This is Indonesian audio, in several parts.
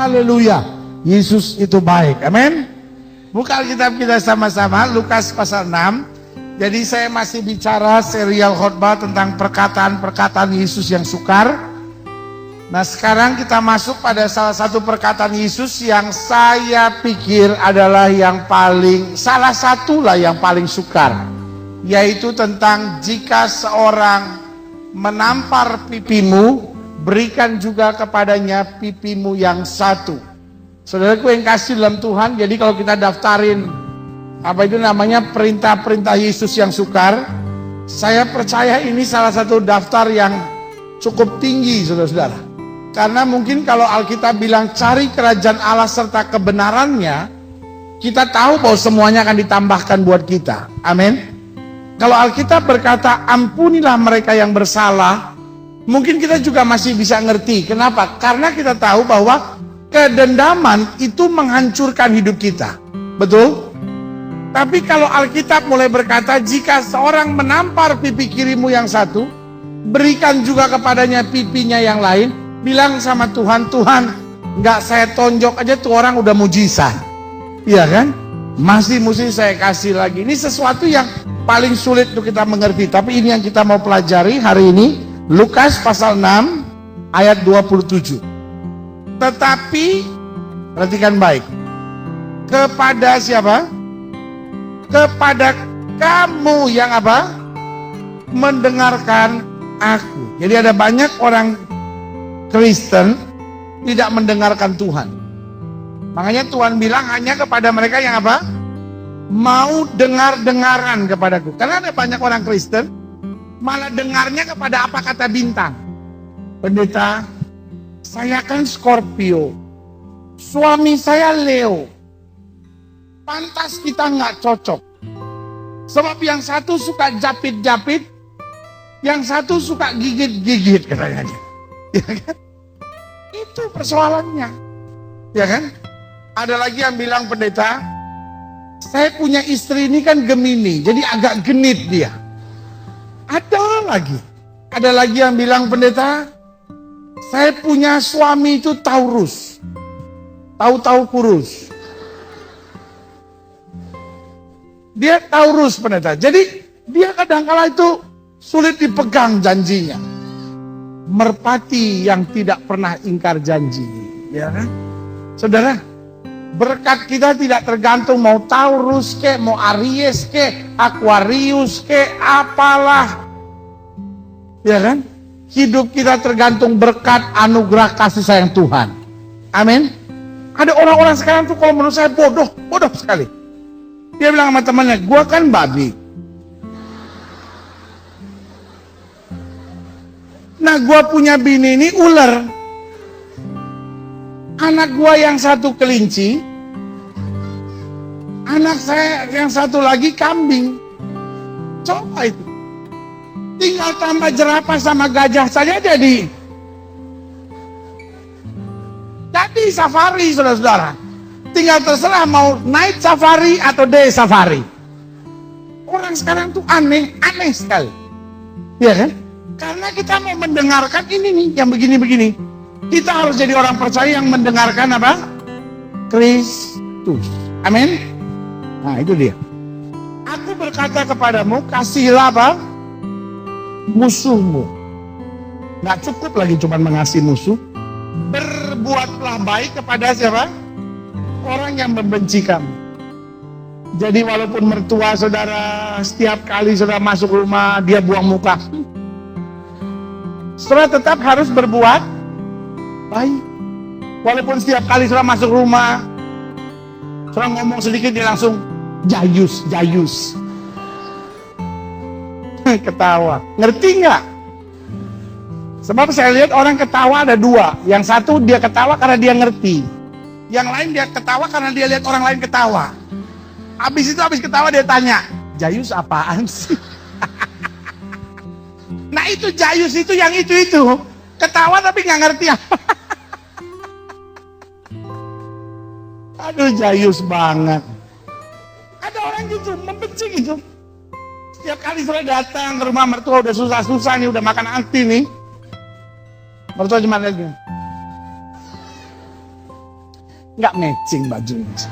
Haleluya. Yesus itu baik. Amin. Buka Alkitab kita sama-sama, Lukas pasal 6. Jadi saya masih bicara serial khotbah tentang perkataan-perkataan Yesus yang sukar. Nah sekarang kita masuk pada salah satu perkataan Yesus yang saya pikir adalah salah satu yang paling sukar. Yaitu tentang jika seorang menampar pipimu, berikan juga kepadanya pipimu yang satu. Saudaraku yang kasih dalam Tuhan, jadi kalau kita daftarin perintah-perintah Yesus yang sukar, saya percaya ini salah satu daftar yang cukup tinggi, saudara-saudara. Karena mungkin kalau Alkitab bilang cari kerajaan Allah serta kebenarannya, kita tahu bahwa semuanya akan ditambahkan buat kita. Amin. Kalau Alkitab berkata ampunilah mereka yang bersalah, mungkin kita juga masih bisa ngerti. Kenapa? Karena kita tahu bahwa kedendaman itu menghancurkan hidup kita. Betul? Tapi kalau Alkitab mulai berkata, jika seorang menampar pipi kirimu yang satu, berikan juga kepadanya pipinya yang lain. Bilang sama Tuhan, Tuhan, nggak saya tonjok aja tuh orang udah mujizat. Iya kan? Masih mesti saya kasih lagi. Ini sesuatu yang paling sulit untuk kita mengerti. Tapi ini yang kita mau pelajari hari ini. Lukas pasal 6 ayat 27. Tetapi, perhatikan baik. Kepada siapa? Kepada kamu yang apa? Mendengarkan aku. Jadi ada banyak orang Kristen tidak mendengarkan Tuhan. Makanya Tuhan bilang hanya kepada mereka yang apa? Mau dengar-dengaran kepadaku. Karena ada banyak orang Kristen malah dengarnya kepada apa kata bintang. Pendeta, saya kan Scorpio, suami saya Leo. Pantas kita nggak cocok. Sebab yang satu suka japit-japit, yang satu suka gigit-gigit katanya. Ya kan? Itu persoalannya. Ya kan? Ada lagi yang bilang, pendeta, saya punya istri ini kan Gemini, jadi agak genit dia. Ada lagi yang bilang, pendeta, saya punya suami itu Taurus. Tahu-tahu kurus. Dia Taurus, pendeta. Jadi dia kadang-kala itu sulit dipegang janjinya. Merpati yang tidak pernah ingkar janji. Ya kan? Saudara, berkat kita tidak tergantung mau Taurus ke, mau Aries ke, Aquarius ke, apalah. Ya kan? Hidup kita tergantung berkat anugerah kasih sayang Tuhan. Amin. Ada orang-orang sekarang tuh kalau menurut saya bodoh sekali. Dia bilang sama temannya, gua kan babi. Nah gua punya bini ini ular. Anak gua yang satu kelinci, anak saya yang satu lagi kambing. Coba itu. Tinggal tambah jerapah sama gajah saja jadi safari, saudara-saudara. Tinggal terserah mau night safari atau day safari. Orang sekarang tuh aneh sekali. Ya kan? Karena kita mau mendengarkan ini nih, yang begini-begini. Kita harus jadi orang percaya yang mendengarkan apa? Kristus. Amin. Nah itu dia. Aku berkata kepadamu, kasihilah apa? Musuhmu. Nggak cukup lagi cuma mengasihi musuh. Berbuatlah baik kepada siapa? Orang yang membenci kamu. Jadi walaupun mertua saudara setiap kali saudara masuk rumah dia buang muka, saudara tetap harus berbuat baik. Walaupun setiap kali saudara masuk rumah, saudara ngomong sedikit dia langsung jayus. Ketawa. Ngerti nggak? Sebab saya lihat orang ketawa ada dua. Yang satu dia ketawa karena dia ngerti. Yang lain dia ketawa karena dia lihat orang lain ketawa. Habis ketawa dia tanya, jayus apaan sih? Nah itu jayus itu yang itu. Ketawa tapi nggak ngerti apa. Aduh jayus banget. Ada orang gitu, membenci gitu. Setiap kali saya datang ke rumah mertua udah susah-susah nih, udah makan anti nih. Mertua cuma lihat gini. Nggak matching bajunya.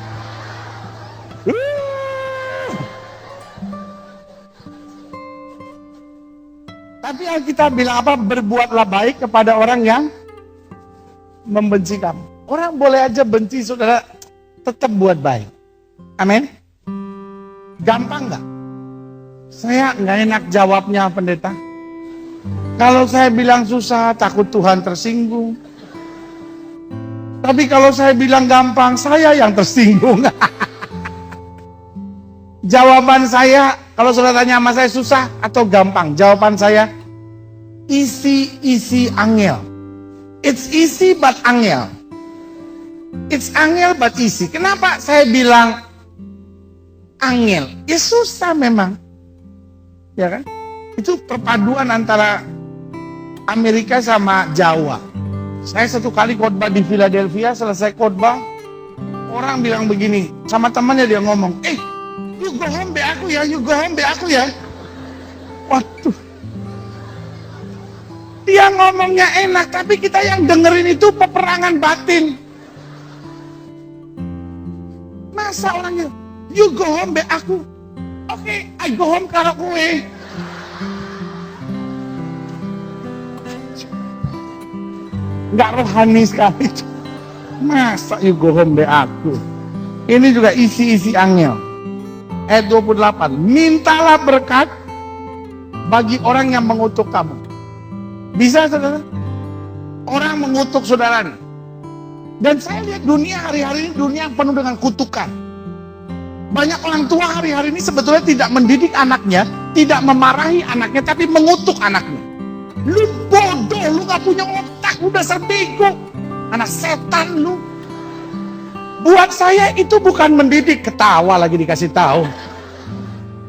Tapi Alkitab bilang apa? Berbuatlah baik kepada orang yang membenci kamu. Orang boleh aja benci saudara, tetap buat baik. Amin. Gampang nggak? Saya nggak enak jawabnya pendeta. Kalau saya bilang susah, takut Tuhan tersinggung. Tapi kalau saya bilang gampang, saya yang tersinggung. Jawaban saya, kalau saudara tanya sama saya susah atau gampang, jawaban saya, easy angel. It's easy but angel. It's angel but easy. Kenapa saya bilang angel? Ya susah memang. Ya kan? Itu perpaduan antara Amerika sama Jawa. Saya satu kali khotbah di Philadelphia, selesai khotbah, orang bilang begini, sama temannya dia ngomong, you go home be aku ya, you go home be aku ya. Waduh. Dia ngomongnya enak, tapi kita yang dengerin itu peperangan batin. Masa orangnya, you go home be aku. Oke, I go home karo kowe. Nggak rohani sekali. Masa you go home be aku. Ini juga isi angel. Ayat 28. Mintalah berkat bagi orang yang mengutuk kamu. Bisa saudara? Orang mengutuk saudara. Dan saya lihat dunia hari-hari ini dunia penuh dengan kutukan. Banyak orang tua hari-hari ini sebetulnya tidak mendidik anaknya, tidak memarahi anaknya, tapi mengutuk anaknya. Lu bodoh, lu gak punya otak, lu dasar bego. Anak setan lu. Buat saya itu bukan mendidik, ketawa lagi dikasih tahu.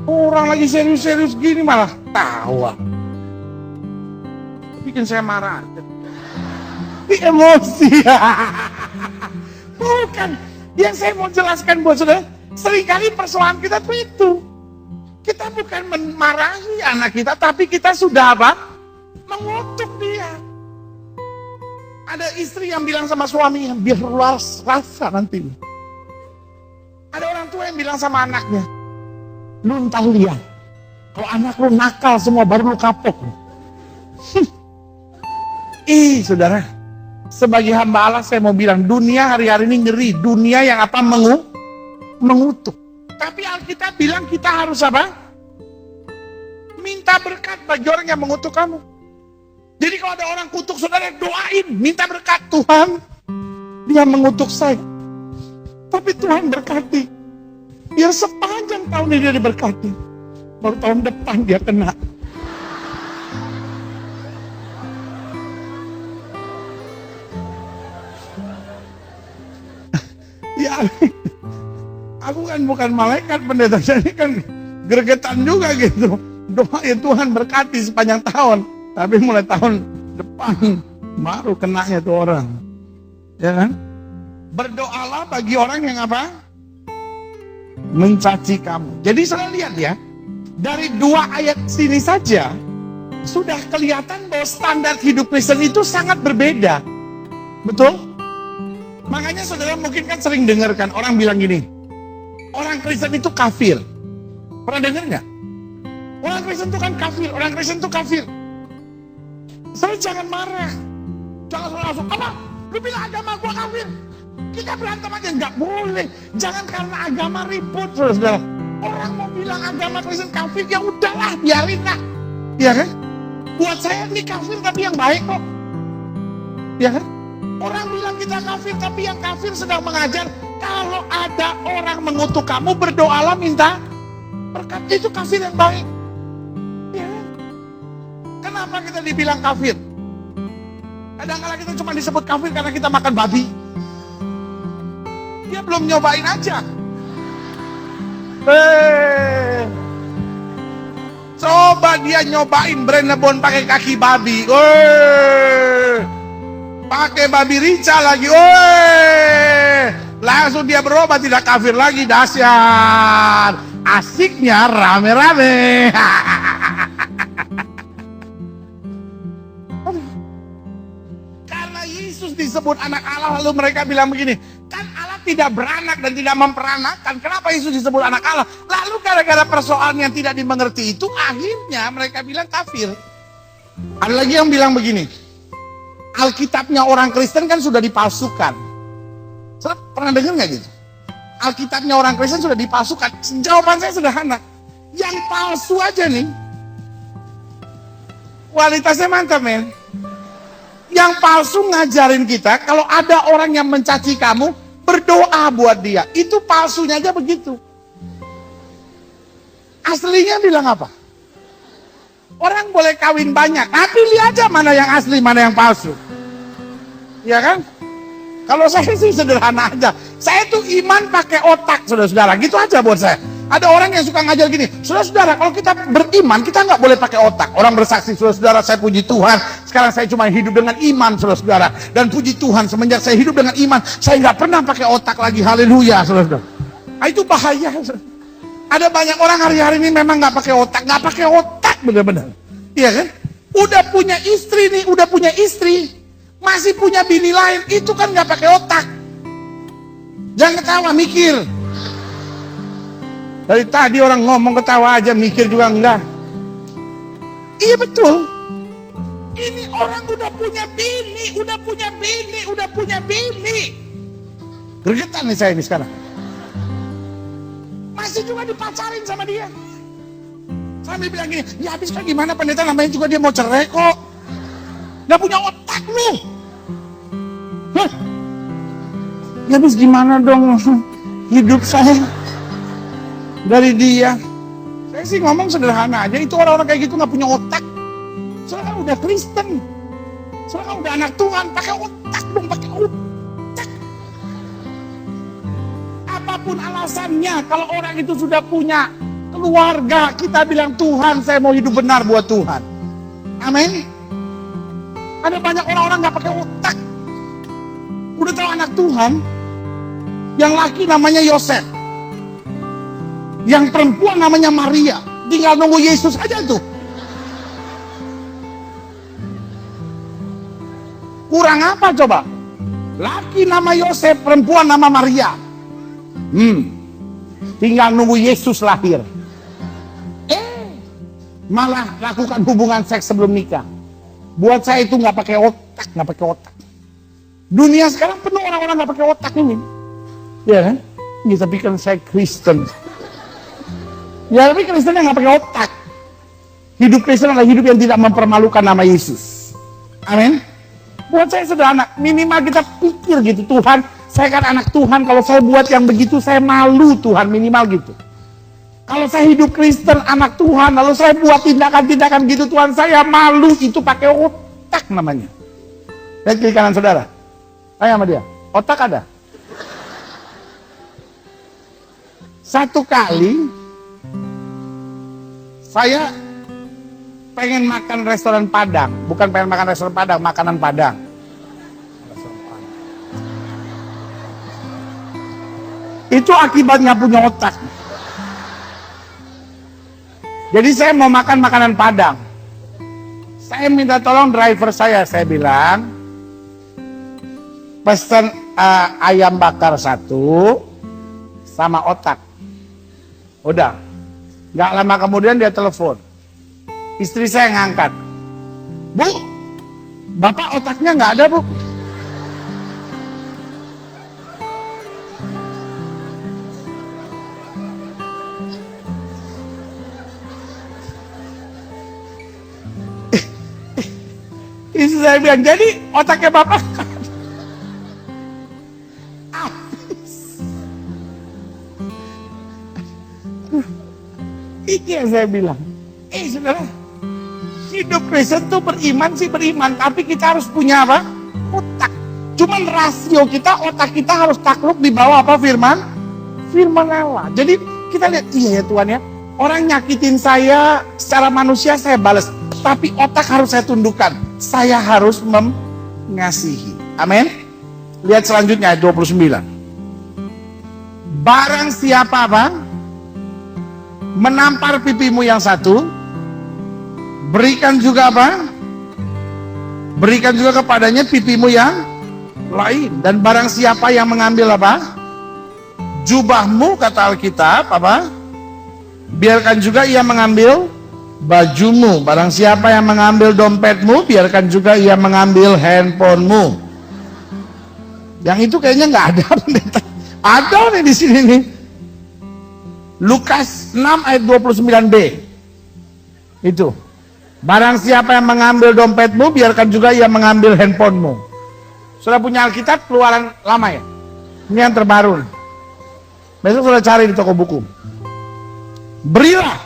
Orang lagi serius-serius gini malah tawa. Bikin saya marah. Emosi. Bukan. Yang saya mau jelaskan buat saudara, seringkali persoalan kita tuh itu. Kita bukan memarahi anak kita, tapi kita sudah apa? Mengutuk dia. Ada istri yang bilang sama suaminya, biar luas rasa nanti. Ada orang tua yang bilang sama anaknya, lu ntar lihat, kalau anak lu nakal semua baru lu kapok. Saudara, sebagai hamba Allah saya mau bilang, dunia hari-hari ini ngeri, dunia yang apa? Mengutuk. Tapi Alkitab bilang kita harus apa? Minta berkat bagi orang yang mengutuk kamu. Jadi kalau ada orang kutuk saudara, doain, minta berkat. Tuhan, dia mengutuk saya, tapi Tuhan berkati. Biar sepanjang tahun ini dia diberkati, baru tahun depan dia kena. Ya, aku kan bukan malaikat pendeta, jadi kan gregetan juga gitu. Doain Tuhan berkati sepanjang tahun. Tapi mulai tahun depan baru kenanya tuh orang. Ya kan? Berdoalah bagi orang yang apa? Mencaci kamu. Jadi saya lihat ya, dari 2 ayat sini saja sudah kelihatan bahwa standar hidup Kristen itu sangat berbeda. Betul? Makanya saudara mungkin kan sering dengarkan orang bilang gini, orang Kristen itu kafir. Pernah dengar nggak? Orang Kristen itu kan kafir, orang Kristen itu kafir. Saya jangan marah. Jangan langsung, apa? Lu bilang agama gua kafir. Kita berantem aja, nggak boleh. Jangan karena agama ribut, saudara. Orang mau bilang agama Kristen kafir, ya udahlah, biarin lah. Ya kan? Buat saya ini kafir tapi yang baik kok. Ya kan? Orang bilang kita kafir tapi yang kafir sedang mengajar. Kalau ada orang mengutuk kamu, berdoalah minta berkat. Itu kafir yang baik. Kenapa kita dibilang kafir? Kadang-kadang kita cuma disebut kafir karena kita makan babi. Dia belum nyobain aja. Coba dia nyobain Brennebon pakai kaki babi. Pakai babi rica lagi. Langsung dia berubah, tidak kafir lagi. Dahsyat. Asiknya rame-rame. Karena Yesus disebut anak Allah, lalu mereka bilang begini, kan Allah tidak beranak dan tidak memperanakan. Kenapa Yesus disebut anak Allah? Lalu gara-gara persoalan yang tidak dimengerti itu, akhirnya mereka bilang kafir. Ada lagi yang bilang begini, Alkitabnya orang Kristen kan sudah dipalsukan. Saudara pernah dengar nggak gitu? Alkitabnya orang Kristen sudah dipalsukan. Jawaban saya sederhana, yang palsu aja nih, kualitasnya mantap men. Yang palsu ngajarin kita, kalau ada orang yang mencaci kamu, berdoa buat dia. Itu palsunya aja begitu. Aslinya bilang apa? Orang boleh kawin banyak, tapi lihat aja mana yang asli, mana yang palsu. Ya kan? Kalau saya sih sederhana aja. Saya tuh iman pakai otak, saudara-saudara. Gitu aja buat saya. Ada orang yang suka ngajar gini, saudara-saudara, kalau kita beriman, kita nggak boleh pakai otak. Orang bersaksi, saudara-saudara, saya puji Tuhan, sekarang saya cuma hidup dengan iman, saudara-saudara. Dan puji Tuhan, semenjak saya hidup dengan iman, saya nggak pernah pakai otak lagi. Haleluya, saudara-saudara. Nah, itu bahaya. Ada banyak orang hari-hari ini memang nggak pakai otak benar-benar. Iya kan? Udah punya istri nih, masih punya bini lain, itu kan nggak pakai otak. Jangan ketawa, mikir. Dari tadi orang ngomong ketawa aja, mikir juga enggak. Iya betul. Ini orang udah punya bini. Gregetan nih saya ini sekarang. Masih juga dipacarin sama dia. Sambil bilang gini, ya habis kan gimana pendeta, namanya juga dia mau cerai kok. Gak punya otak lu. Hah? Ya habis gimana dong hidup saya dari dia. Saya sih ngomong sederhana aja, itu orang-orang kayak gitu gak punya otak. Soalnya kan udah Kristen, soalnya kan udah anak Tuhan, pakai otak dong, pakai otak. Apapun alasannya, kalau orang itu sudah punya keluarga, kita bilang Tuhan, saya mau hidup benar buat Tuhan. Amin. Ada banyak orang-orang gak pakai otak. Udah tahu anak Tuhan, yang laki namanya Yosef, yang perempuan namanya Maria, tinggal nunggu Yesus aja tuh. Kurang apa coba? Laki nama Yosef, perempuan nama Maria. Tinggal nunggu Yesus lahir. Malah lakukan hubungan seks sebelum nikah. Buat saya itu nggak pakai otak. Dunia sekarang penuh orang-orang nggak pakai otak ini. Ya kan? Ya, tapi kan saya Kristen. Ya tapi Kristen yang nggak pakai otak. Hidup Kristen adalah hidup yang tidak mempermalukan nama Yesus. Amin. Buat saya sederhana, minimal kita pikir gitu, Tuhan, saya kan anak Tuhan, kalau saya buat yang begitu saya malu Tuhan, minimal gitu. Kalau saya hidup Kristen, anak Tuhan, lalu saya buat tindakan-tindakan gitu Tuhan, saya malu, itu pakai otak namanya. Lihat kiri kanan saudara, tanya sama dia, otak ada? Satu kali, saya pengen makan restoran Padang, bukan pengen makan restoran Padang, makanan Padang. Itu akibat nggak punya otak. Jadi saya mau makan makanan Padang. Saya minta tolong driver saya bilang, pesan ayam bakar 1 sama otak. Udah, nggak lama kemudian dia telepon. Istri saya ngangkat, Bu, Bapak otaknya nggak ada, Bu. Istri saya bilang, jadi otaknya Bapak habis. Itu yang saya bilang, saudara, hidup Kristen tuh beriman, tapi kita harus punya apa? Otak. Cuman rasio kita, otak kita harus takluk di bawah apa? Firman Allah. Jadi kita lihat, iya ya Tuhan ya, orang nyakitin saya secara manusia saya balas, tapi otak harus saya tundukkan. Saya harus mengasihi. Amin. Lihat selanjutnya ayat 29. Barang siapa apa? Menampar pipimu yang satu, berikan juga apa? Berikan juga kepadanya pipimu yang lain. Dan barang siapa yang mengambil apa? jubahmu, kata Alkitab, apa? Biarkan juga ia mengambil bajumu. Barang siapa yang mengambil dompetmu, biarkan juga ia mengambil handphonemu. Yang itu kayaknya nggak ada. Ada nih di sini nih. Lukas 6 ayat 29b. Itu. Barang siapa yang mengambil dompetmu, biarkan juga ia mengambil handphonemu. Sudah punya Alkitab Keluaran lama ya? Ini yang terbaru. Besok sudah cari di toko buku. Berilah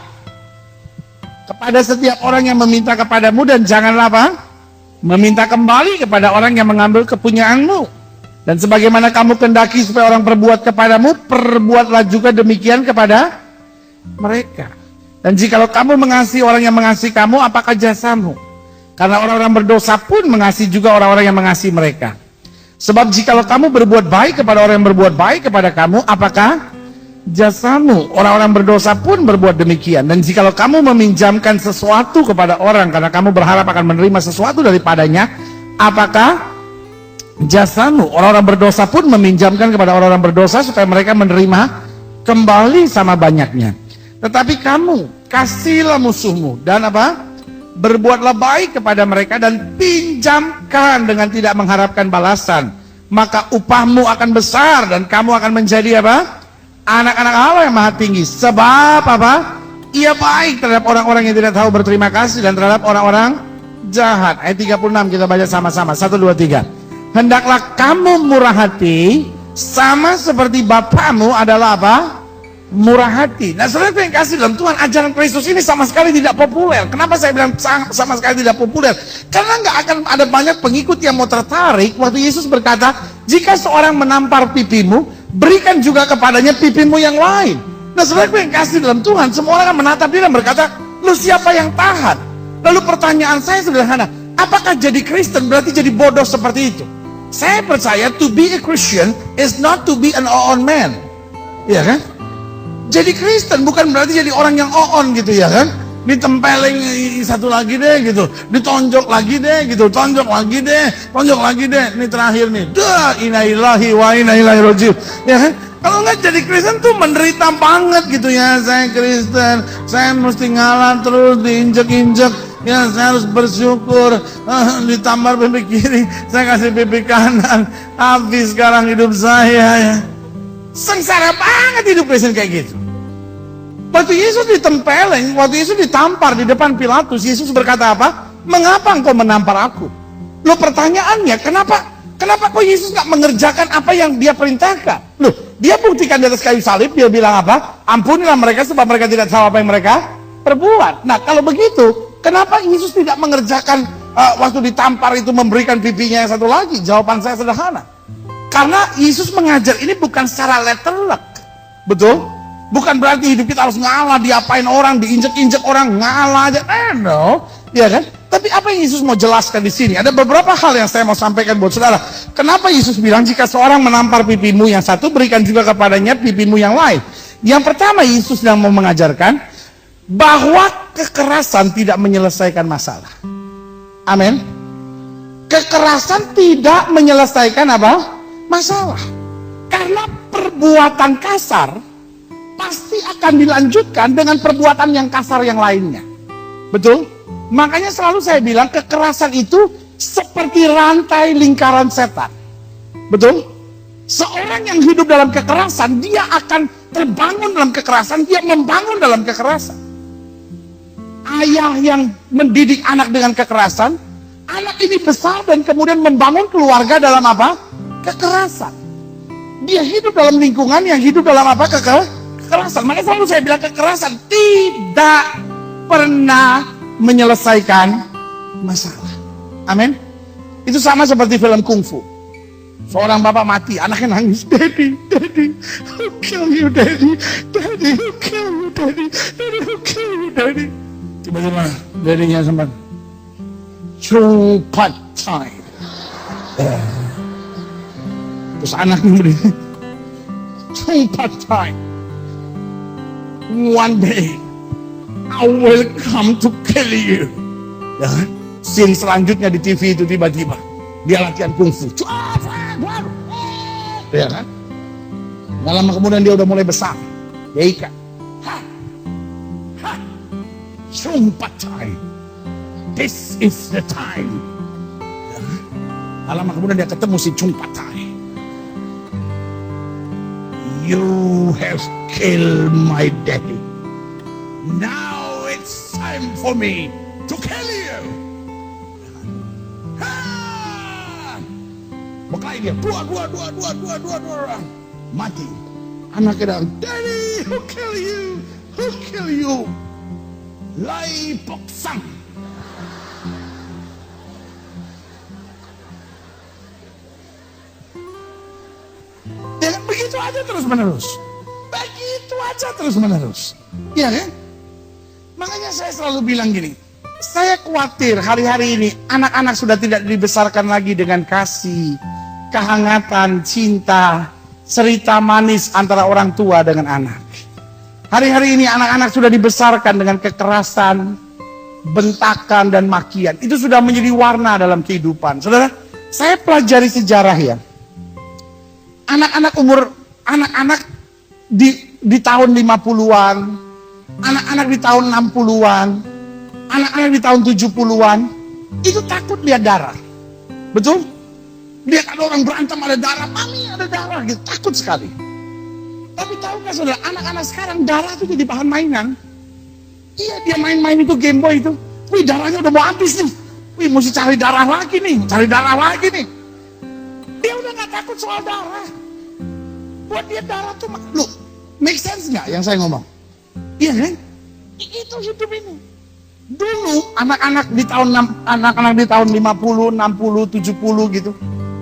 kepada setiap orang yang meminta kepadamu, dan janganlah apa? Meminta kembali kepada orang yang mengambil kepunyaanmu. Dan sebagaimana kamu kendaki supaya orang perbuat kepadamu, perbuatlah juga demikian kepada mereka. Dan jikalau kamu mengasihi orang yang mengasihi kamu, apakah jasamu? Karena orang-orang berdosa pun mengasihi juga orang-orang yang mengasihi mereka. Sebab jikalau kamu berbuat baik kepada orang yang berbuat baik kepada kamu, apakah jasamu? Orang-orang berdosa pun berbuat demikian. Dan jikalau kamu meminjamkan sesuatu kepada orang karena kamu berharap akan menerima sesuatu daripadanya, apakah jasamu? Orang-orang berdosa pun meminjamkan kepada orang-orang berdosa supaya mereka menerima kembali sama banyaknya. Tetapi kamu kasihlah musuhmu dan apa? Berbuatlah baik kepada mereka dan pinjamkan dengan tidak mengharapkan balasan. Maka upahmu akan besar dan kamu akan menjadi apa? Anak-anak Allah yang maha tinggi. Sebab apa? Ia baik terhadap orang-orang yang tidak tahu berterima kasih dan terhadap orang-orang jahat. Ayat 36 kita baca sama-sama. 1, 2, 3. Hendaklah kamu murah hati sama seperti Bapamu adalah apa? Murah hati. Nah, saudara yang kasih dalam Tuhan, ajaran Kristus ini sama sekali tidak populer. Kenapa saya bilang sama sekali tidak populer? Karena nggak akan ada banyak pengikut yang mau tertarik waktu Yesus berkata, jika seorang menampar pipimu, berikan juga kepadanya pipimu yang lain. Nah, saudara yang kasih dalam Tuhan, semua orang akan menatap dia dan berkata, lu siapa yang tahan? Lalu pertanyaan saya sederhana, apakah jadi Kristen berarti jadi bodoh seperti itu? Saya percaya to be a Christian is not to be an on man. Iya kan? Jadi Kristen bukan berarti jadi orang yang on gitu ya kan? Ditempelin satu lagi deh gitu, ditonjok lagi deh gitu, tonjok lagi deh. Ini terakhir nih. Dah, inna lillahi wa inna ilaihi raji'un. Ya kan? Kalau nggak jadi Kristen tuh menderita banget gitu ya. Saya Kristen, saya mesti ngalah terus, diinjek-injek. Ya, saya harus bersyukur. Ditampar pipi kiri, saya kasih pipi kanan. Habis sekarang hidup saya ya. Sengsara banget hidup Kristen kayak gitu. Waktu Yesus ditempeleng, waktu Yesus ditampar di depan Pilatus, Yesus berkata apa? Mengapa engkau menampar aku? Loh, pertanyaannya, kenapa kok Yesus nggak mengerjakan apa yang dia perintahkan? Loh, dia buktikan di atas kayu salib, dia bilang apa? Ampunilah mereka sebab mereka tidak tahu apa yang mereka perbuat. Nah, kalau begitu, kenapa Yesus tidak mengerjakan waktu ditampar itu memberikan pipinya yang satu lagi? Jawaban saya sederhana. Karena Yesus mengajar ini bukan secara letter luck. Betul? Bukan berarti hidup kita harus ngalah, diapain orang, diinjek-injek orang, ngalah aja. No, ya kan? Tapi apa yang Yesus mau jelaskan di sini? Ada beberapa hal yang saya mau sampaikan buat saudara. Kenapa Yesus bilang jika seorang menampar pipimu yang satu, berikan juga kepadanya pipimu yang lain? Yang pertama, Yesus sedang mau mengajarkan bahwa kekerasan tidak menyelesaikan masalah. Amin. Kekerasan tidak menyelesaikan apa? Masalah. Karena perbuatan kasar pasti akan dilanjutkan dengan perbuatan yang kasar yang lainnya. Betul? Makanya selalu saya bilang kekerasan itu seperti rantai lingkaran setan. Betul? Seorang yang hidup dalam kekerasan, dia akan terbangun dalam kekerasan, dia membangun dalam kekerasan. Ayah yang mendidik anak dengan kekerasan, anak ini besar dan kemudian membangun keluarga dalam apa? Kekerasan. Dia hidup dalam lingkungan yang hidup dalam apa? Kekerasan. Makanya selalu saya bilang kekerasan tidak pernah menyelesaikan masalah. Amin. Itu sama seperti film kungfu. Seorang bapak mati, anaknya nangis, Daddy, who kill you, Daddy, who kill you, Daddy, who kill you, Daddy. Tiba-tiba Daddy-nya sempat cepat time. Terus anaknya berdiri, cepat time. One day I will come to kill you. Ya kan? Scene selanjutnya di TV itu tiba-tiba dia latihan kungfu. Ya kan? Gak lama kemudian dia udah mulai besar. Dia ikat. Sumpah time. This is the time. Gak lama kemudian dia ketemu si Chungpatai. You have killed my daddy. Now it's time for me to kill you. Berkelahi dia. Dua. Mati. Anaknya bilang, Daddy, who kill you? Who kill you? Lai Pok Sang. Ya, begitu aja terus menerus. Begitu aja terus menerus. Iya kan? Makanya saya selalu bilang gini. Saya khawatir hari-hari ini anak-anak sudah tidak dibesarkan lagi dengan kasih, kehangatan, cinta, cerita manis antara orang tua dengan anak. Hari-hari ini anak-anak sudah dibesarkan dengan kekerasan, bentakan, dan makian. Itu sudah menjadi warna dalam kehidupan. Saudara, saya pelajari sejarah ya. Anak-anak di tahun 50-an, anak-anak di tahun 60-an, anak-anak di tahun 70-an, itu takut lihat darah. Betul? Lihat ada orang berantem, ada darah, mami ada darah, gitu. Takut sekali. Tapi tahukah saudara, anak-anak sekarang darah itu jadi bahan mainan. Iya, dia main-main itu Game Boy itu. Wih, darahnya udah mau habis nih. Wih, mesti cari darah lagi nih. Dia udah gak takut soal darah. Buat dia darah tuh, loh, make sense gak yang saya ngomong? Iya kan? Itu hidup ini. Dulu anak-anak di tahun 50, 60, 70 gitu.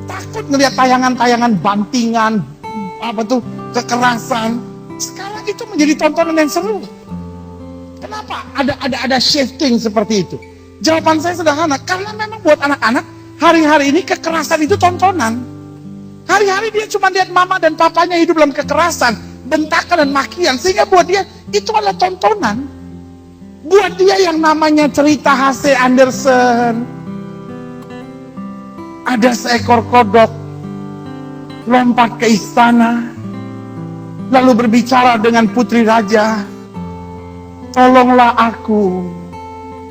Takut ngelihat tayangan-tayangan bantingan, kekerasan. Sekarang itu menjadi tontonan yang seru. Kenapa? Ada shifting seperti itu. Jawaban saya sederhana, karena memang buat anak-anak hari-hari ini kekerasan itu tontonan. Hari-hari dia cuma lihat mama dan papanya hidup dalam kekerasan, bentakan dan makian, sehingga buat dia itu adalah tontonan. Buat dia yang namanya cerita H.C. Andersen, ada seekor kodok lompat ke istana, lalu berbicara dengan putri raja, tolonglah aku.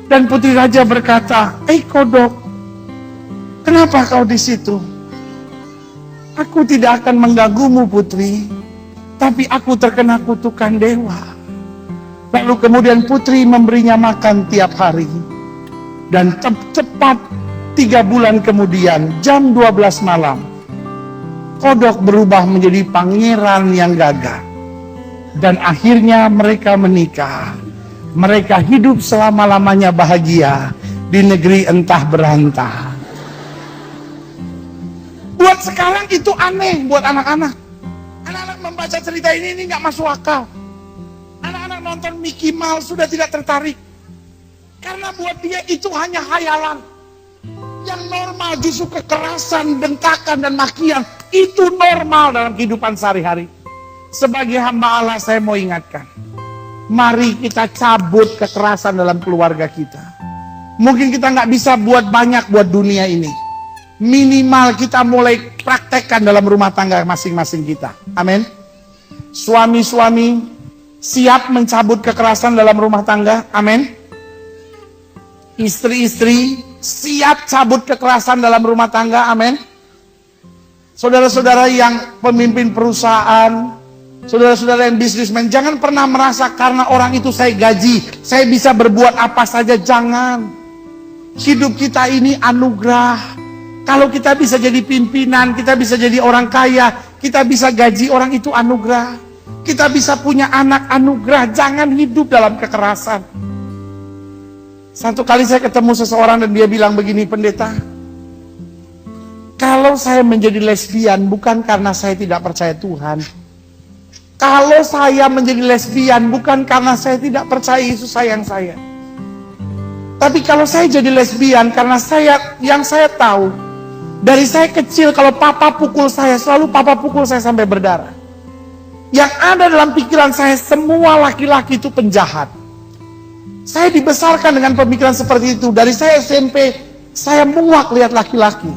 Dan putri raja berkata, kodok, kenapa kau di situ? Aku tidak akan mengganggumu putri, tapi aku terkena kutukan dewa. Lalu kemudian putri memberinya makan tiap hari. Dan tepat 3 bulan kemudian, jam 12 malam, kodok berubah menjadi pangeran yang gagah. Dan akhirnya mereka menikah. Mereka hidup selama-lamanya bahagia di negeri entah berantah. Buat sekarang itu aneh buat anak-anak. Anak-anak membaca cerita ini gak masuk akal. Anak-anak nonton Mickey Mouse sudah tidak tertarik. Karena buat dia itu hanya hayalan. Yang normal justru kekerasan, bentakan, dan makian. Itu normal dalam kehidupan sehari-hari. Sebagai hamba Allah saya mau ingatkan. Mari kita cabut kekerasan dalam keluarga kita. Mungkin kita gak bisa buat banyak buat dunia ini. Minimal kita mulai praktekkan dalam rumah tangga masing-masing kita. Amin. Suami-suami siap mencabut kekerasan dalam rumah tangga. Amin. Istri-istri siap cabut kekerasan dalam rumah tangga. Amin. Saudara-saudara yang pemimpin perusahaan, saudara-saudara yang bisnismen, jangan pernah merasa karena orang itu saya gaji, saya bisa berbuat apa saja. Jangan. Hidup kita ini anugerah. Kalau kita bisa jadi pimpinan, kita bisa jadi orang kaya, kita bisa gaji orang itu anugerah. Kita bisa punya anak anugerah, jangan hidup dalam kekerasan. Satu kali saya ketemu seseorang dan dia bilang begini, pendeta, kalau saya menjadi lesbian bukan karena saya tidak percaya Tuhan. Kalau saya menjadi lesbian bukan karena saya tidak percaya Yesus sayang saya. Tapi kalau saya jadi lesbian karena yang saya tahu, dari saya kecil kalau papa pukul saya, selalu papa pukul saya sampai berdarah. Yang ada dalam pikiran saya, semua laki-laki itu penjahat. Saya dibesarkan dengan pemikiran seperti itu. Dari saya SMP, saya muak lihat laki-laki.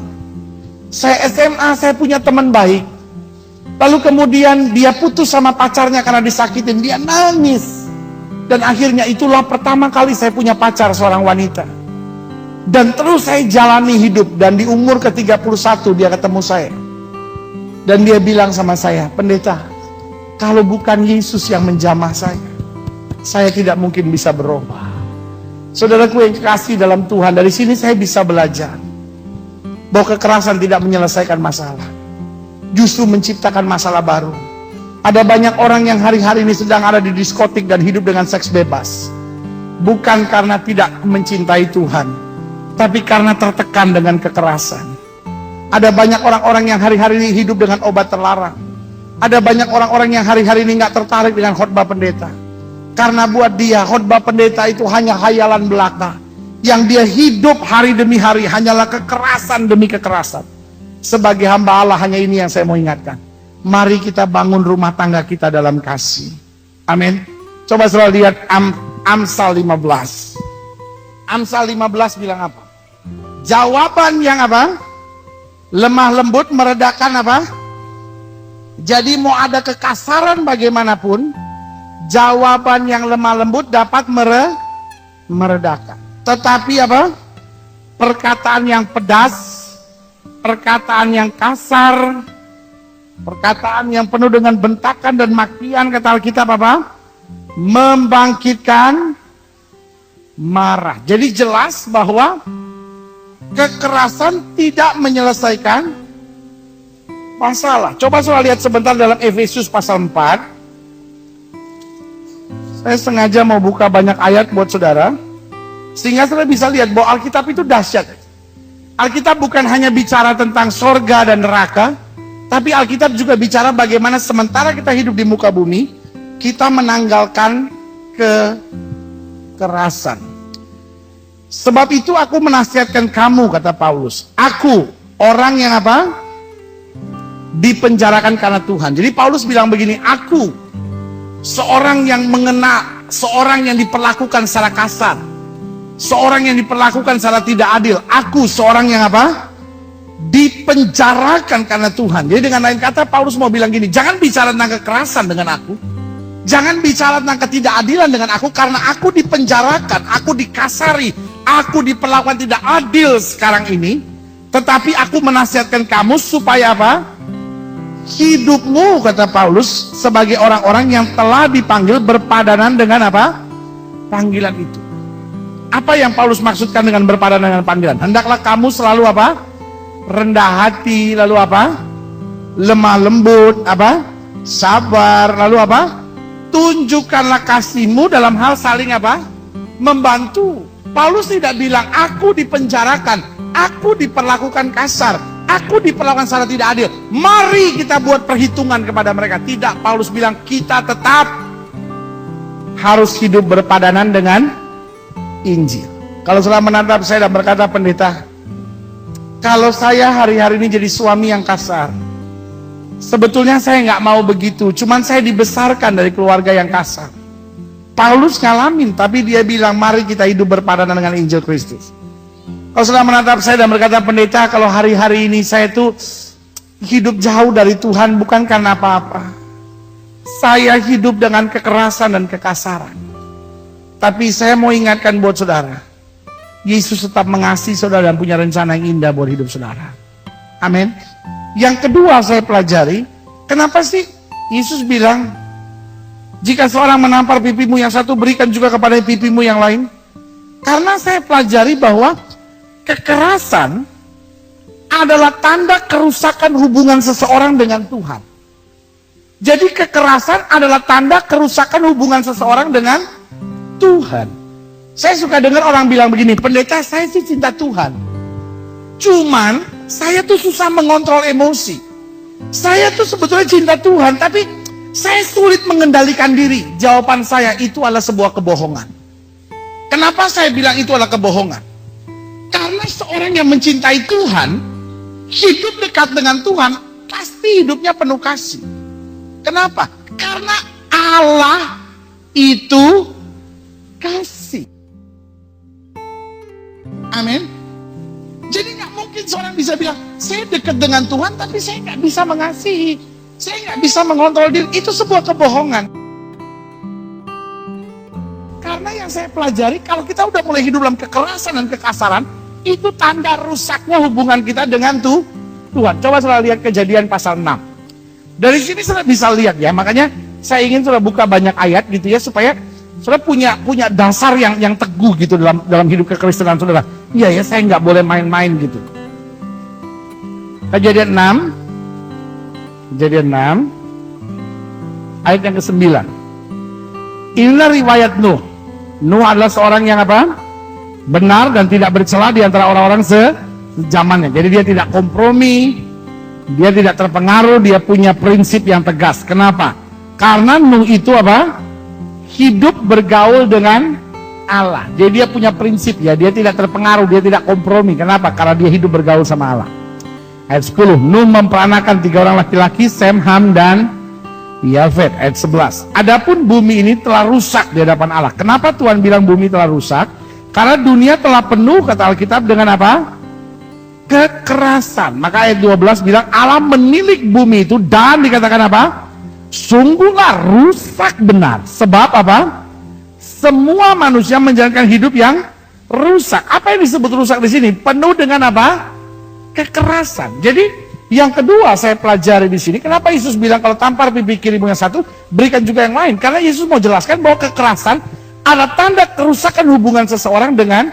Saya SMA, saya punya teman baik. Lalu kemudian dia putus sama pacarnya karena disakitin. Dia nangis. Dan akhirnya itulah pertama kali saya punya pacar, seorang wanita. Dan terus saya jalani hidup. Dan di umur ke-31 dia ketemu saya. Dan dia bilang sama saya, pendeta, kalau bukan Yesus yang menjamah saya tidak mungkin bisa berubah. Saudaraku yang kekasih dalam Tuhan, dari sini saya bisa belajar bahwa kekerasan tidak menyelesaikan masalah, justru menciptakan masalah baru. Ada banyak orang yang hari-hari ini sedang ada di diskotik dan hidup dengan seks bebas, bukan karena tidak mencintai Tuhan, tapi karena tertekan dengan kekerasan. Ada banyak orang-orang yang hari-hari ini hidup dengan obat terlarang. Ada banyak orang-orang yang hari-hari ini nggak tertarik dengan khotbah pendeta. Karena buat dia khotbah pendeta itu hanya hayalan belaka. Yang dia hidup hari demi hari hanyalah kekerasan demi kekerasan. Sebagai hamba Allah, hanya ini yang saya mau ingatkan. Mari kita bangun rumah tangga kita dalam kasih. Amin. Coba saudara lihat Amsal 15. Amsal 15 bilang apa? Jawaban yang apa? Lemah lembut meredakan apa? Jadi mau ada kekasaran bagaimanapun, jawaban yang lemah lembut dapat meredakan. Tetapi apa? Perkataan yang pedas, perkataan yang kasar, perkataan yang penuh dengan bentakan dan makian, kata Alkitab apa? Membangkitkan marah. Jadi jelas bahwa kekerasan tidak menyelesaikan masalah. Coba saudara lihat sebentar dalam Efesus pasal 4. Saya sengaja mau buka banyak ayat buat saudara, sehingga saudara bisa lihat bahwa Alkitab itu dahsyat. Alkitab bukan hanya bicara tentang sorga dan neraka, tapi Alkitab juga bicara bagaimana sementara kita hidup di muka bumi, kita menanggalkan kekerasan. Sebab itu aku menasihatkan kamu, kata Paulus. Aku, orang yang apa? Dipenjarakan karena Tuhan. Jadi Paulus bilang begini, aku, seorang yang mengena, seorang yang diperlakukan secara kasar, seorang yang diperlakukan secara tidak adil. Aku, seorang yang apa? Dipenjarakan karena Tuhan. Jadi dengan lain kata, Paulus mau bilang gini, jangan bicara tentang kekerasan dengan aku. Jangan bicara tentang ketidakadilan dengan aku, karena aku dipenjarakan, aku dikasari, aku diperlakukan tidak adil sekarang ini. Tetapi aku menasihatkan kamu supaya apa? Hidupmu, kata Paulus, sebagai orang-orang yang telah dipanggil berpadanan dengan apa? Panggilan itu. Apa yang Paulus maksudkan dengan berpadanan dengan panggilan? Hendaklah kamu selalu apa? Rendah hati, lalu apa? Lemah lembut, apa? Sabar, lalu apa? Tunjukkanlah kasihmu dalam hal saling apa? Membantu. Paulus tidak bilang aku dipenjarakan, aku diperlakukan kasar, aku diperlakukan secara tidak adil, mari kita buat perhitungan kepada mereka. Tidak, Paulus bilang kita tetap harus hidup berpadanan dengan Injil. Kalau saudara menatap saya dan berkata, pendeta, kalau saya hari-hari ini jadi suami yang kasar, sebetulnya saya nggak mau begitu, cuman saya dibesarkan dari keluarga yang kasar. Paulus ngalamin, tapi dia bilang mari kita hidup berpadanan dengan Injil Kristus. Kalau sudah menatap saya dan berkata, pendeta, kalau hari-hari ini saya tuh hidup jauh dari Tuhan bukan karena apa-apa. Saya hidup dengan kekerasan dan kekasaran. Tapi saya mau ingatkan buat saudara, Yesus tetap mengasihi saudara dan punya rencana yang indah buat hidup saudara. Amin. Yang kedua saya pelajari, kenapa sih Yesus bilang, jika seorang menampar pipimu yang satu, berikan juga kepada pipimu yang lain? Karena saya pelajari bahwa kekerasan adalah tanda kerusakan hubungan seseorang dengan Tuhan. Jadi kekerasan adalah tanda kerusakan hubungan seseorang dengan Tuhan. Saya suka dengar orang bilang begini, pendeta, saya sih cinta Tuhan, cuman saya tuh susah mengontrol emosi. Saya tuh sebetulnya cinta Tuhan, tapi saya sulit mengendalikan diri. Jawaban saya, itu adalah sebuah kebohongan. Kenapa saya bilang itu adalah kebohongan? Karena seorang yang mencintai Tuhan, hidup dekat dengan Tuhan, pasti hidupnya penuh kasih. Kenapa? Karena Allah itu kasih. Amin. Jadi gak mungkin seorang bisa bilang, saya dekat dengan Tuhan tapi saya gak bisa mengasihi. Saya nggak bisa mengontrol diri. Itu sebuah kebohongan. Karena yang saya pelajari, kalau kita udah mulai hidup dalam kekerasan dan kekasaran, itu tanda rusaknya hubungan kita dengan Tuhan. Coba saudara lihat Kejadian pasal 6. Dari sini saudara bisa lihat ya, makanya saya ingin saudara buka banyak ayat gitu ya, supaya saudara punya dasar yang teguh gitu dalam hidup kekristenan saudara. Iya ya, saya nggak boleh main-main gitu. Kejadian 6 ayat yang ke-9. Inilah riwayat Nuh. Nuh adalah seorang yang apa? Benar dan tidak bercela di antara orang-orang sejamannya. Jadi dia tidak kompromi, dia tidak terpengaruh, dia punya prinsip yang tegas. Kenapa? Karena Nuh itu apa? Hidup bergaul dengan Allah. Jadi dia punya prinsip ya, dia tidak terpengaruh, dia tidak kompromi. Kenapa? Karena dia hidup bergaul sama Allah. Ayat 10, Nuh memperanakan 3 orang laki-laki, Sem, Ham, dan Yafet. Ayat 11, adapun bumi ini telah rusak di hadapan Allah. Kenapa Tuhan bilang bumi telah rusak? Karena dunia telah penuh, kata Alkitab, dengan apa? Kekerasan. Maka ayat 12 bilang Allah menilik bumi itu dan dikatakan apa? Sungguhlah rusak benar. Sebab apa? Semua manusia menjalankan hidup yang rusak. Apa yang disebut rusak di sini? Penuh dengan apa? Kekerasan. Jadi yang kedua saya pelajari di sini, kenapa Yesus bilang kalau tampar pipi kirimu yang satu, berikan juga yang lain? Karena Yesus mau jelaskan bahwa kekerasan adalah tanda kerusakan hubungan seseorang dengan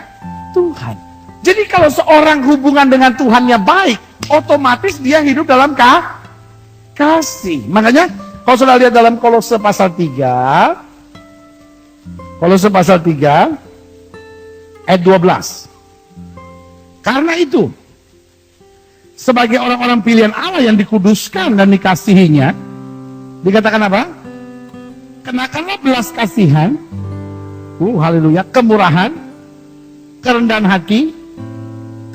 Tuhan. Jadi kalau seorang hubungan dengan Tuhannya baik, otomatis dia hidup dalam kasih. Makanya kalau sudah lihat dalam Kolose pasal 3, ayat 12. Karena itu, sebagai orang-orang pilihan Allah yang dikuduskan dan dikasihinya, dikatakan apa? Kenakanlah belas kasihan, haleluya, kemurahan, kerendahan hati,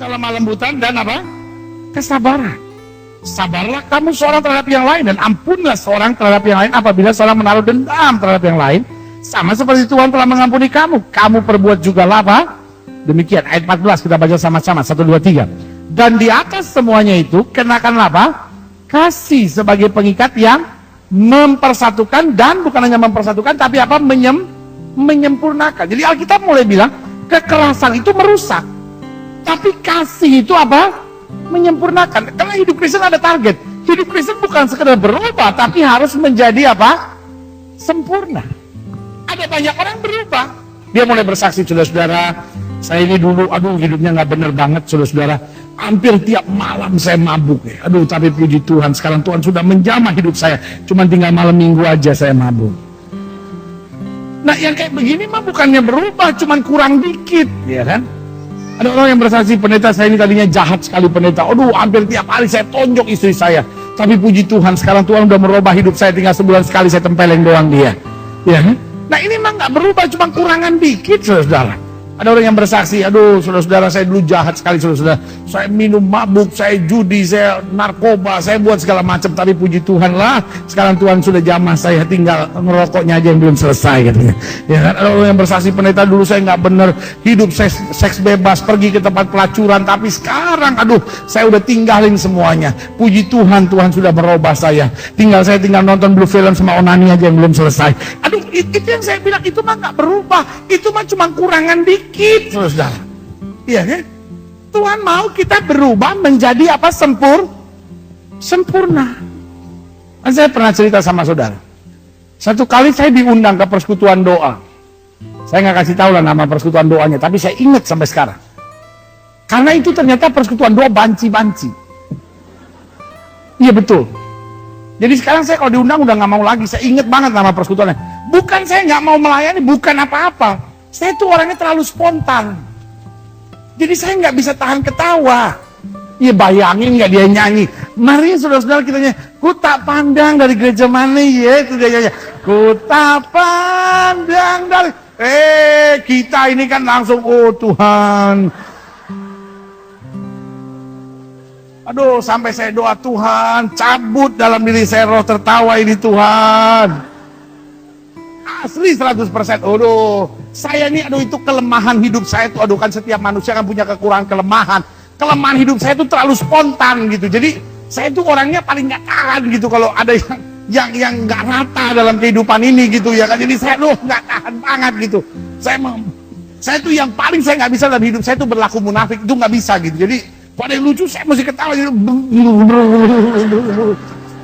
kelemah lembutan, dan apa? Kesabaran. Sabarlah kamu seorang terhadap yang lain, dan ampunlah seorang terhadap yang lain apabila seorang menaruh dendam terhadap yang lain, sama seperti Tuhan telah mengampuni kamu. Kamu perbuat juga apa? Demikian. Ayat 14 kita baca sama-sama, 1, 2, 3. Dan di atas semuanya itu kenakanlah apa? Kasih sebagai pengikat yang mempersatukan, dan bukan hanya mempersatukan tapi apa? Menyempurnakan. Jadi Alkitab mulai bilang kekerasan itu merusak, tapi kasih itu apa? Menyempurnakan. Karena hidup Kristen ada target. Hidup Kristen bukan sekedar berubah, tapi harus menjadi apa? Sempurna. Ada banyak orang berubah. Dia mulai bersaksi, saudara-saudara, saya ini dulu, hidupnya nggak bener banget, saudara-saudara. Hampir tiap malam saya mabuk ya. Tapi puji Tuhan, sekarang Tuhan sudah menjamah hidup saya. Cuman tinggal malam minggu aja saya mabuk. Nah, yang kayak begini mah bukannya berubah, cuman kurang dikit, ya kan? Ada orang yang bersaksi, pendeta saya ini tadinya jahat sekali pendeta. Hampir tiap hari saya tonjok istri saya. Tapi puji Tuhan, sekarang Tuhan udah merubah hidup saya, tinggal sebulan sekali saya tempeleng doang dia. Ya kan? Nah, ini mah nggak berubah, cuma kurangan dikit, saudara-saudara. Ada orang yang bersaksi, saudara-saudara, saya dulu jahat sekali, saudara-saudara. Saya minum mabuk, saya judi, saya narkoba, saya buat segala macam. Tapi puji Tuhan lah, sekarang Tuhan sudah jamah saya, tinggal ngerokoknya aja yang belum selesai, katanya. Ya kan? Ada orang yang bersaksi, pendeta dulu saya nggak bener, hidup seks bebas, pergi ke tempat pelacuran. Tapi sekarang, saya udah tinggalin semuanya. Puji Tuhan, Tuhan sudah merubah saya. Saya tinggal nonton Blue Film sama onani aja yang belum selesai. Itu yang saya bilang, itu mah nggak berubah, itu mah cuma kurangan dikit, saudara. Iya kan? Tuhan mau kita berubah menjadi apa? Sempurna. Saya pernah cerita sama saudara. Satu kali saya diundang ke persekutuan doa. Saya nggak kasih tahu lah nama persekutuan doanya, tapi saya ingat sampai sekarang. Karena itu ternyata persekutuan doa banci-banci. Iya betul. Jadi sekarang saya kalau diundang udah nggak mau lagi. Saya ingat banget nama persekutuannya. Bukan saya nggak mau melayani, bukan apa-apa. Saya tuh orangnya terlalu spontan. Jadi saya nggak bisa tahan ketawa. Ya bayangin nggak dia nyanyi. Mari saudara-saudara kita nyanyi. Ku tak pandang dari gereja mana ya. Itu dia nyanyi. Ku tak pandang dari... kita ini kan langsung, oh Tuhan. Sampai saya doa, Tuhan cabut dalam diri saya roh tertawa ini Tuhan. Asli 100%. Saya ini itu kelemahan hidup saya tuh, kan setiap manusia kan punya kekurangan kelemahan. Kelemahan hidup saya itu terlalu spontan gitu. Jadi Saya tuh orangnya paling nggak tahan gitu kalau ada yang nggak rata dalam kehidupan ini gitu ya kan. Jadi saya nggak tahan banget gitu. Saya tuh yang paling saya nggak bisa dalam hidup saya tuh berlaku munafik, itu nggak bisa gitu. Jadi pada yang lucu saya mesti ketawa gitu.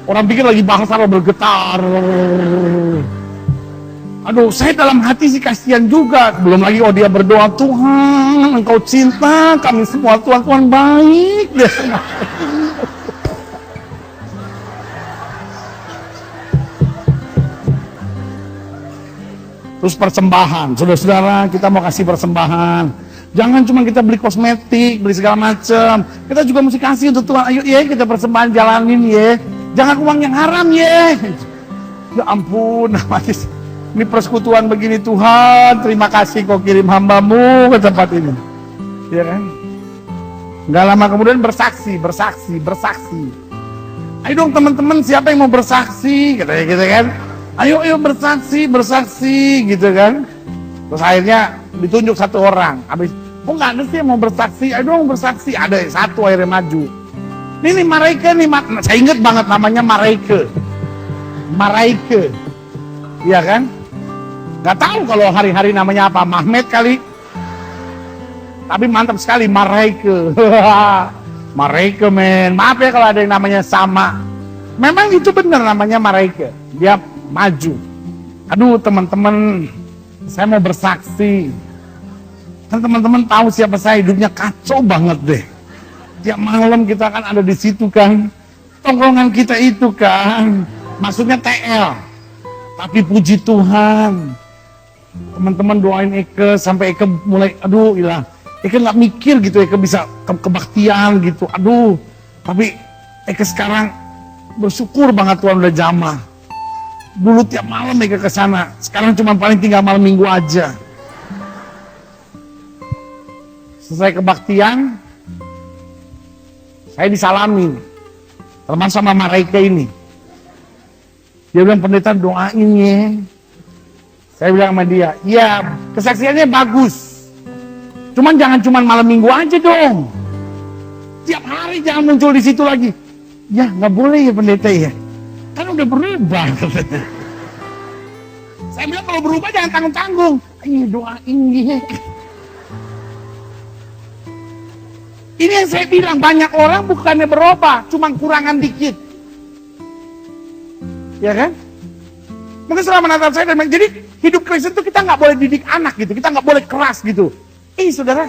Orang pikir lagi bahasa bergetar. Aduh, saya dalam hati sih kasihan juga. Belum lagi dia berdoa, Tuhan, Engkau cinta kami semua, Tuhan baik. Terus persembahan, saudara-saudara, kita mau kasih persembahan. Jangan cuma kita beli kosmetik, beli segala macam. Kita juga mesti kasih untuk Tuhan. Ayo ya, kita persembahan jalanin ya. Jangan uang yang haram ya. Ya ampun, ini persekutuan begini Tuhan. Terima kasih kau kirim hambamu ke tempat ini. Ya kan? Gak lama kemudian bersaksi. Ayo dong teman-teman, siapa yang mau bersaksi? Katanya gitu kan. Ayo bersaksi gitu kan. Terus akhirnya ditunjuk satu orang. Habis, kok nggak ada sih yang mau bersaksi? Ayo dong bersaksi. Ada satu akhirnya maju. Ini Mareike nih, saya ingat banget namanya Mareike. Iya kan? Nggak tahu kalau hari-hari namanya apa, Mahmed kali. Tapi mantap sekali Mareike. Mareike men. Maaf ya kalau ada yang namanya sama. Memang itu benar namanya Mareike. Dia maju. Aduh teman-teman, saya mau bersaksi. Kan teman-teman tahu siapa saya, hidupnya kacau banget deh. Tiap malam kita kan ada di situ kan. Tongkrongan kita itu kan. Maksudnya TL. Tapi puji Tuhan. Teman-teman doain Eke sampai Eke mulai, aduh ilah. Eke nggak mikir gitu, Eke bisa kebaktian gitu. Aduh. Tapi Eke sekarang bersyukur banget Tuhan udah jamah. Dulu tiap malam mereka ke sana, sekarang cuma paling tinggal malam minggu aja. Selesai kebaktian, saya disalami, termasuk sama Mareike ini. Dia bilang, pendeta doain ya. Saya bilang sama dia, iya kesaksiannya bagus. Cuman jangan cuma malam minggu aja dong. Tiap hari jangan muncul di situ lagi. Ya nggak boleh ya pendeta ya. Kan udah berubah. Saya bilang kalau berubah jangan tanggung-tanggung. Ayo doain ya. Ini yang saya bilang, banyak orang bukannya berubah, cuma kurangan dikit. Ya kan? Mungkin selama Natal saya dan jadi hidup Kristen itu kita nggak boleh didik anak gitu, kita nggak boleh keras gitu. Saudara,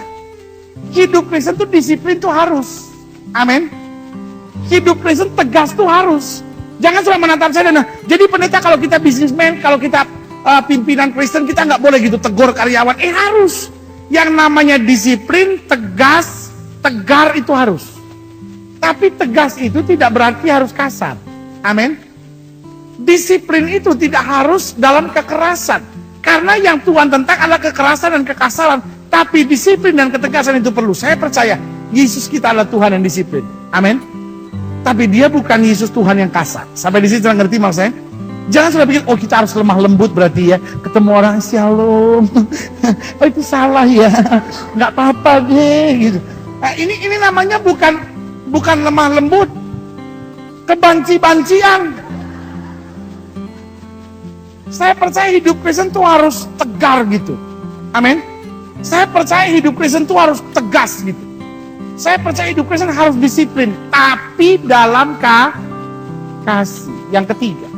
hidup Kristen itu disiplin tuh harus. Amin. Hidup Kristen tegas tuh harus. Jangan selama Natal saya dan jadi pendeta kalau kita bisnismen, kalau kita pimpinan Kristen kita nggak boleh gitu tegur karyawan. Harus. Yang namanya disiplin, tegas, tegar itu harus. Tapi tegas itu tidak berarti harus kasar. Amin. Disiplin itu tidak harus dalam kekerasan. Karena yang Tuhan tentang adalah kekerasan dan kekasaran. Tapi disiplin dan ketegasan itu perlu. Saya percaya Yesus kita adalah Tuhan yang disiplin. Amin. Tapi dia bukan Yesus Tuhan yang kasar. Sampai di sini sudah ngerti maksud saya? Jangan sudah pikir, oh kita harus lemah lembut berarti ya. Ketemu orang, shalom. Oh itu salah ya. Nggak apa-apa deh gitu. Nah, ini namanya bukan lemah lembut. Kebanci-bancian. Saya percaya hidup Kristen itu harus tegar gitu. Amin. Saya percaya hidup Kristen itu harus tegas gitu. Saya percaya hidup Kristen harus disiplin. Tapi dalam kasih. Yang ketiga.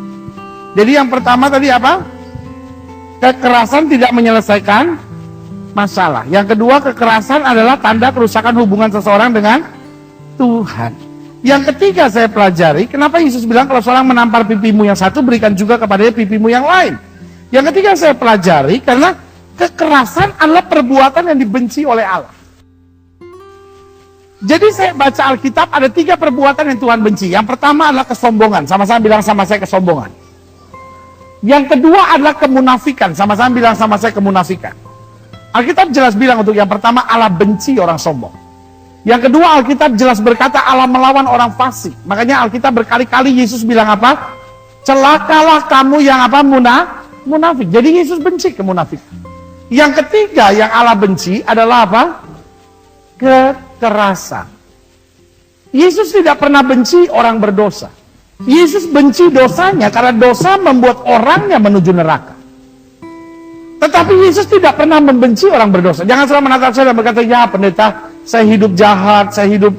Jadi yang pertama tadi apa? Kekerasan tidak menyelesaikan masalah. Yang kedua, kekerasan adalah tanda kerusakan hubungan seseorang dengan Tuhan. Yang ketiga saya pelajari, kenapa Yesus bilang kalau seorang menampar pipimu yang satu, berikan juga kepadanya pipimu yang lain. Yang ketiga saya pelajari, karena kekerasan adalah perbuatan yang dibenci oleh Allah. Jadi saya baca Alkitab, ada 3 perbuatan yang Tuhan benci. Yang pertama adalah kesombongan, sama-sama bilang sama saya kesombongan. Yang kedua adalah kemunafikan, sama-sama bilang sama saya kemunafikan. Alkitab jelas bilang untuk yang pertama, Allah benci orang sombong. Yang kedua, Alkitab jelas berkata Allah melawan orang fasik. Makanya Alkitab berkali-kali Yesus bilang apa? Celakalah kamu yang apa? Munafik. Jadi Yesus benci kemunafikan. Yang ketiga yang Allah benci adalah apa? Kekerasan. Yesus tidak pernah benci orang berdosa. Yesus benci dosanya karena dosa membuat orangnya menuju neraka. Tetapi Yesus tidak pernah membenci orang berdosa. Jangan selalu menatap saya dan berkata, ya pendeta, saya hidup jahat, saya hidup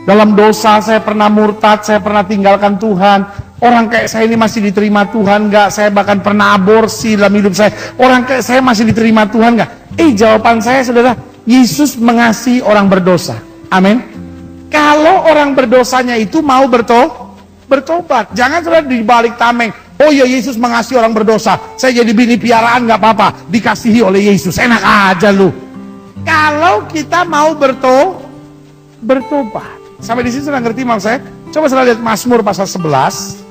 dalam dosa, saya pernah murtad, saya pernah tinggalkan Tuhan. Orang kayak saya ini masih diterima Tuhan nggak? Saya bahkan pernah aborsi dalam hidup saya. Orang kayak saya masih diterima Tuhan nggak? Jawaban saya saudara, Yesus mengasihi orang berdosa. Amin. Kalau orang berdosanya itu mau bertobat. Jangan saudara dibalik tameng. Oh ya, Yesus mengasihi orang berdosa. Saya jadi bini piaraan nggak apa-apa. Dikasihi oleh Yesus. Enak aja lu. Kalau kita mau bertobat. Sampai di sini sudah ngerti maksud saya? Coba saudara lihat Mazmur pasal 11.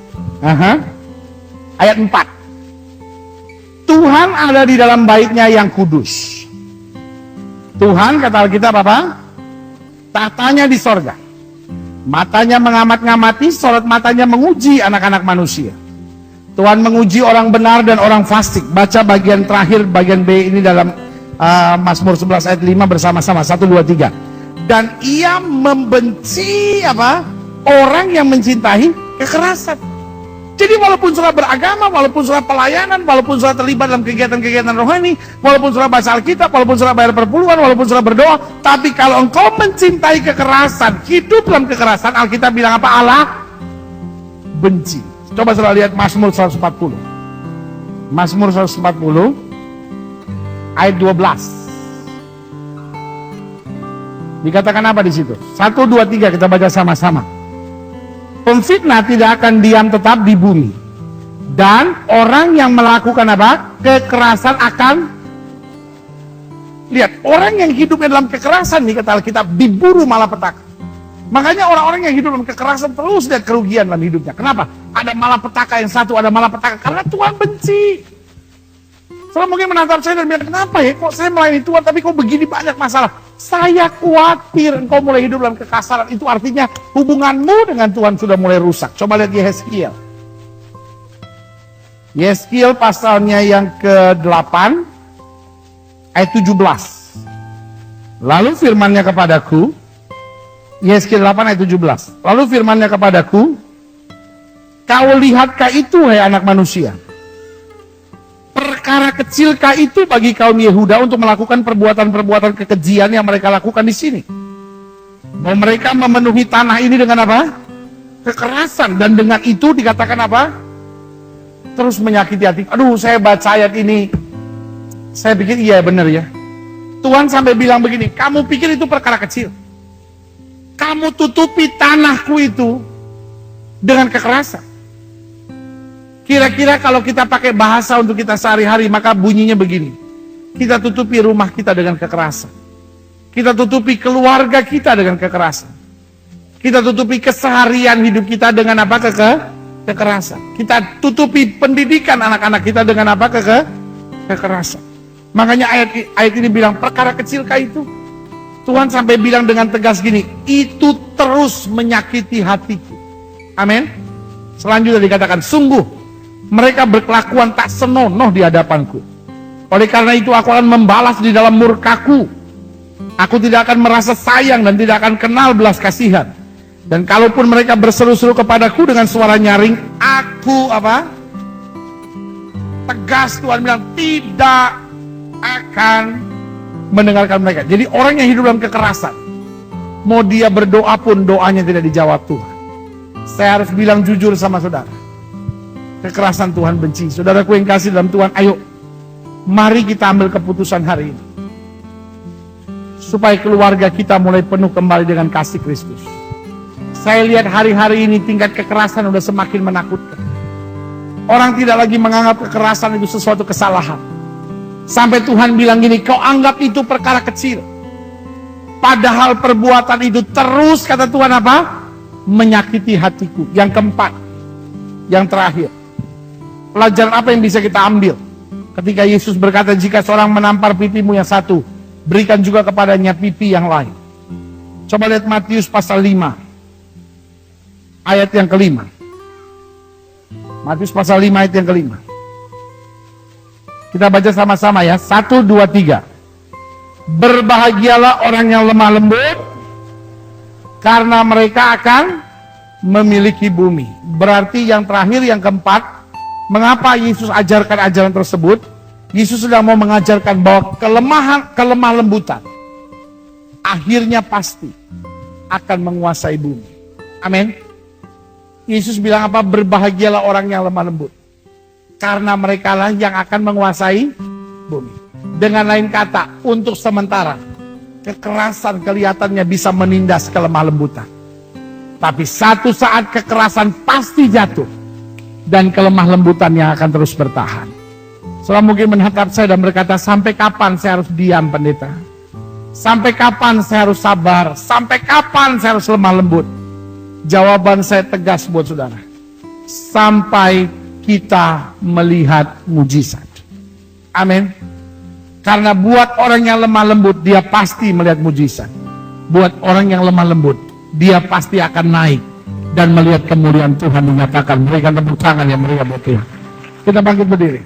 Ayat 4. Tuhan ada di dalam baitnya yang kudus. Tuhan, kata Alkitab apa? Tahtanya di sorga. Matanya mengamat-ngamati, sorot matanya menguji anak-anak manusia. Tuhan menguji orang benar dan orang fasik. Baca bagian terakhir, bagian B ini dalam Mazmur 11 ayat 5 bersama-sama. 1, 2, 3. Dan ia membenci apa? Orang yang mencintai kekerasan. Jadi walaupun saudara beragama, walaupun saudara pelayanan, walaupun saudara terlibat dalam kegiatan-kegiatan rohani, walaupun saudara baca Alkitab, walaupun saudara bayar perpuluhan, walaupun saudara berdoa, tapi kalau engkau mencintai kekerasan, hidup dalam kekerasan, Alkitab bilang apa? Allah benci. Coba saudara lihat Mazmur 140. Mazmur 140 ayat 12. Dikatakan apa di situ? 1, 2, 3 kita baca sama-sama. Pemfitnah tidak akan diam tetap di bumi. Dan orang yang melakukan apa? Kekerasan akan. Lihat, orang yang hidup dalam kekerasan nih kata Alkitab diburu malapetaka. Makanya orang-orang yang hidup dalam kekerasan terus lihat kerugian dalam hidupnya. Kenapa? Ada malapetaka yang satu, ada malapetaka karena Tuhan benci. Soalnya mungkin menatap saya dan bilang, kenapa ya kok saya melayani Tuhan tapi kok begini banyak masalah. Saya khawatir engkau mulai hidup dalam kekasaran. Itu artinya hubunganmu dengan Tuhan sudah mulai rusak. Coba lihat Yehezkiel. Yehezkiel pasalnya yang ke-8 ayat 17. Lalu firman-Nya kepadaku, Yehezkiel 8 ayat 17. Lalu firman-Nya kepadaku, kau lihatkah itu hai anak manusia? Perkara kecilkah itu bagi kaum Yehuda untuk melakukan perbuatan-perbuatan kekejian yang mereka lakukan di sini? Bahwa mereka memenuhi tanah ini dengan apa? Kekerasan. Dan dengan itu dikatakan apa? Terus menyakiti hati. Aduh, saya baca ayat ini, saya pikir iya benar ya. Tuhan sampai bilang begini, kamu pikir itu perkara kecil? Kamu tutupi tanahku itu dengan kekerasan. Kira-kira kalau kita pakai bahasa untuk kita sehari-hari, maka bunyinya begini. Kita tutupi rumah kita dengan kekerasan. Kita tutupi keluarga kita dengan kekerasan. Kita tutupi keseharian hidup kita dengan apa? Kekerasan. Kita tutupi pendidikan anak-anak kita dengan apa? Kekerasan. Makanya ayat ini bilang, perkara kecilkah itu? Tuhan sampai bilang dengan tegas gini, itu terus menyakiti hatiku. Amin. Selanjutnya dikatakan, sungguh mereka berkelakuan tak senonoh di hadapanku. Oleh karena itu aku akan membalas di dalam murkaku. Aku tidak akan merasa sayang dan tidak akan kenal belas kasihan. Dan kalaupun mereka berseru-seru kepadaku dengan suara nyaring, aku apa? Tegas Tuhan bilang tidak akan mendengarkan mereka. Jadi orang yang hidup dalam kekerasan, mau dia berdoa pun doanya tidak dijawab Tuhan. Saya harus bilang jujur sama saudara. Kekerasan Tuhan benci. Saudaraku yang kasih dalam Tuhan, ayo mari kita ambil keputusan hari ini supaya keluarga kita mulai penuh kembali dengan kasih Kristus. Saya lihat hari-hari ini tingkat kekerasan udah semakin menakutkan. Orang tidak lagi menganggap kekerasan itu sesuatu kesalahan. Sampai Tuhan bilang gini, kau anggap itu perkara kecil. Padahal perbuatan itu terus, kata Tuhan apa? Menyakiti hatiku. Yang keempat, yang terakhir. Pelajaran apa yang bisa kita ambil? Ketika Yesus berkata, jika seorang menampar pipimu yang satu, berikan juga kepadanya pipi yang lain. Coba lihat Matius pasal 5. Ayat yang kelima. Matius pasal 5 ayat yang kelima. Kita baca sama-sama ya. 1, 2, 3. Berbahagialah orang yang lemah lembut, Karena mereka akan memiliki bumi. Berarti yang terakhir, yang keempat, mengapa Yesus ajarkan ajaran tersebut? Yesus sudah mau mengajarkan bahwa kelemah lembutan akhirnya pasti akan menguasai bumi. Amin. Yesus bilang apa? Berbahagialah orang yang lemah lembut, karena mereka lah yang akan menguasai bumi. Dengan lain kata, untuk sementara kekerasan kelihatannya bisa menindas kelemah lembutan. Tapi satu saat kekerasan pasti jatuh, dan kelemah lembutan yang akan terus bertahan. Saudara mungkin menatap saya dan berkata, sampai kapan saya harus diam, pendeta? Sampai kapan saya harus sabar? Sampai kapan saya harus lemah lembut? Jawaban saya tegas buat saudara. Sampai kita melihat mujizat. Amin. Karena buat orang yang lemah lembut, dia pasti melihat mujizat. Buat orang yang lemah lembut, dia pasti akan naik dan melihat kemuliaan Tuhan dinyatakan. Berikan tepuk tangan yang meriah buat Tuhan. Kita bangkit berdiri.